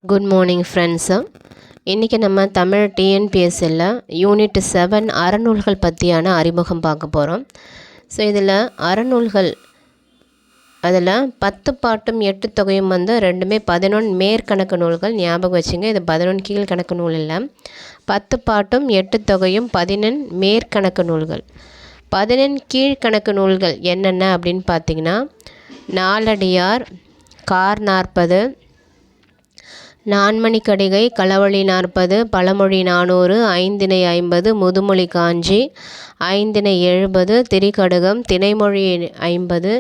Good morning friends. இன்றைக்கி நம்ம Tamil டிஎன்பிஎஸ்சியில் unit 7 அறநூல்கள் பற்றியான அறிமுகம் பார்க்க போகிறோம். ஸோ இதில் அறநூல்கள் அதில் 10 பாட்டும் 8 தொகையும் வந்து ரெண்டுமே 11 மேற்கணக்கு நூல்கள். ஞாபகம் வச்சுங்க, இது 11 கீழ்கணக்கு நூல் இல்லை. 10 பாட்டும் 8 தொகையும் 11 மேற்கணக்கு நூல்கள். 11 கீழ்கணக்கு நூல்கள் என்னென்ன அப்படின்னு பார்த்திங்கன்னா, நாலடியார், கார் 40, நான்மணிக்கடிகை, களவழி 40, பழமொழி 400, ஐந்திணை 50, முதுமொழி காஞ்சி, ஐந்திணை 70, திரிகடுகம், திணைமொழி 50,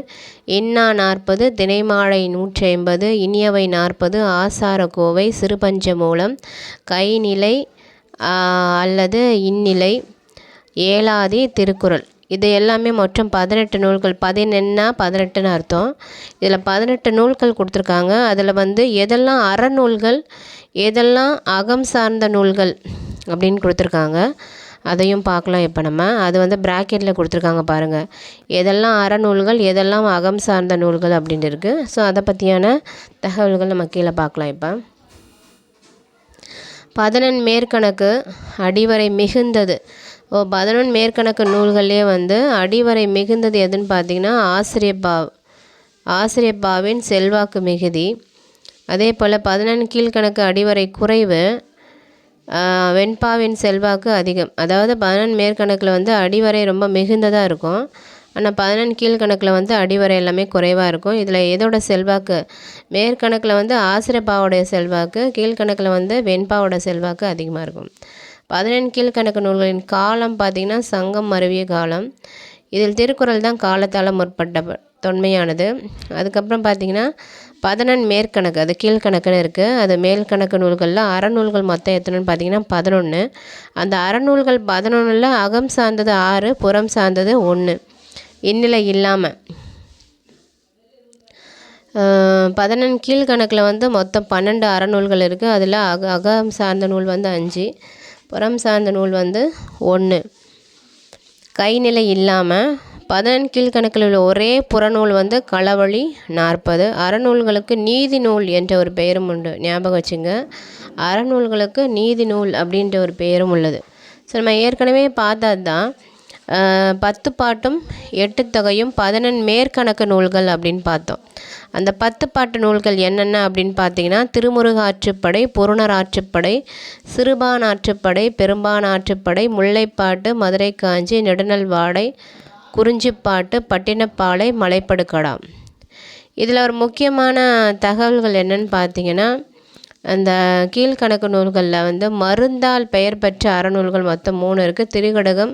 இன்னா 40, திணைமாழை 150, இனியவை 40, ஆசாரக்கோவை, சிறுபஞ்சமூலம், கைநிலை அல்லது இந்நிலை, ஏலாதி, திருக்குறள். இது எல்லாமே மொத்தம் 18 நூல்கள். 18ன்னு அர்த்தம். இதில் 18 நூல்கள் கொடுத்துருக்காங்க. அதில் வந்து எதெல்லாம் அறநூல்கள், எதெல்லாம் அகம் சார்ந்த நூல்கள் அப்படின்னு கொடுத்துருக்காங்க. அதையும் பார்க்கலாம். இப்போ நம்ம அது வந்து ப்ராக்கெட்டில் கொடுத்துருக்காங்க பாருங்கள். எதெல்லாம் அறநூல்கள், எதெல்லாம் அகம் சார்ந்த நூல்கள் அப்படின்னு இருக்குது. ஸோ அதை பற்றியான தகவல்கள் நம்ம கீழே பார்க்கலாம். இப்போ 11 மேற்கணக்கு அடிவரை மிகுந்தது. 11 மேற்கணக்கு நூல்களே வந்து அடிவரை மிகுந்தது எதுன்னு பார்த்தீங்கன்னா, ஆசிரியப்பாவின் செல்வாக்கு மிகுதி. அதே போல் 11 கீழ்கணக்கு அடிவரை குறைவு, வெண்பாவின் செல்வாக்கு அதிகம். அதாவது 11 மேற்கணக்கில் வந்து அடிவரை ரொம்ப மிகுந்ததாக இருக்கும். ஆனால் 11 கீழ்கணக்கில் வந்து அடிவரை எல்லாமே குறைவாக இருக்கும். இதில் எதோட செல்வாக்கு? மேற்கணக்கில் வந்து ஆசிரியப்பாவோடைய செல்வாக்கு, கீழ்கணக்கில் வந்து வெண்பாவோட செல்வாக்கு அதிகமாக இருக்கும். 11 கீழ்கணக்கு நூல்களின் காலம் பார்த்திங்கன்னா சங்கம் மருவிய காலம். இதில் திருக்குறள் தான் காலத்தால் முற்பட்ட தொன்மையானது. அதுக்கப்புறம் பார்த்திங்கன்னா 11 மேற்கணக்கு, அது கீழ்கணக்குன்னு இருக்குது. அது மேல்கணக்கு நூல்களில் அறநூல்கள் மொத்தம் எத்தனைன்னு பார்த்திங்கன்னா 11. அந்த அறநூல்கள் 11ல் அகம் சார்ந்தது 6, புறம் சார்ந்தது 1, இந்நிலை இல்லாமல். 11 கீழ்கணக்கில் வந்து மொத்தம் 12 அறநூல்கள் இருக்குது. அதில் அகம் சார்ந்த நூல் வந்து 5, புறம் சார்ந்த நூல் வந்து 1. கைநிலை இல்லாமல் 11 கீழ்கணக்கில் உள்ள ஒரே புறநூல் வந்து களவழி 40. அறநூல்களுக்கு நீதி நூல் என்ற ஒரு பெயரும் உண்டு. ஞாபகம் வச்சுங்க, அறநூல்களுக்கு நீதி நூல் அப்படின்ற ஒரு பெயரும் உள்ளது. ஸோ நம்ம ஏற்கனவே பார்த்தது தான் 10 பாட்டும் 8 தொகையும் 11 மேற்கணக்கு நூல்கள் அப்படின்னு பார்த்தோம். அந்த 10 பாட்டு நூல்கள் என்னென்ன அப்படின்னு பார்த்தீங்கன்னா, திருமுருக ஆற்றுப்படை, பொருணர் ஆற்றுப்படை, சிறுபான் ஆற்றுப்படை, பெரும்பான் ஆற்றுப்படை, முல்லைப்பாட்டு, மதுரை காஞ்சி, நெடுநல் வாடை, குறிஞ்சிப்பாட்டு, பட்டினப்பாலை, மலைப்படுகடாம். இதில் ஒரு முக்கியமான தகவல்கள் என்னென்னு பார்த்தீங்கன்னா, அந்த கீழ்கணக்கு நூல்களில் வந்து மருந்தால் பெயர் பெற்ற அறநூல்கள் மொத்தம் 3 இருக்குது. திரிகடுகம்,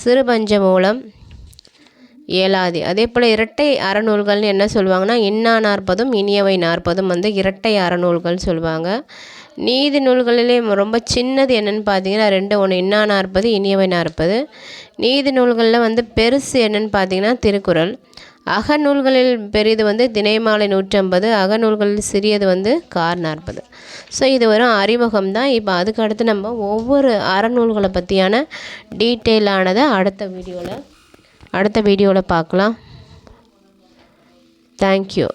சிறுபஞ்சமூலம், ஏலாதி. அதே போல் இரட்டை அறநூல்கள்னு என்ன சொல்லுவாங்கன்னா, இன்னா 40, இனியவை 40 வந்து இரட்டை அறநூல்கள் சொல்லுவாங்க. நீதி நூல்களிலே ரொம்ப சின்னது என்னென்னு பார்த்தீங்கன்னா 2, 1 இன்னா 40, இனியவை 40. நீதி நூல்களில் வந்து பெருசு என்னென்னு பார்த்தீங்கன்னா திருக்குறள். அகநூல்களில் பெரிது வந்து திணைமாலை 150, அகநூல்களில் சிறியது வந்து கார் 40. ஸோ இது வரும் அறிமுகம் தான். இப்போ அதுக்கு அடுத்து நம்ம ஒவ்வொரு அறநூல்களை பற்றியான டீட்டெயிலானதை அடுத்த வீடியோவில் பார்க்கலாம். தேங்க்யூ.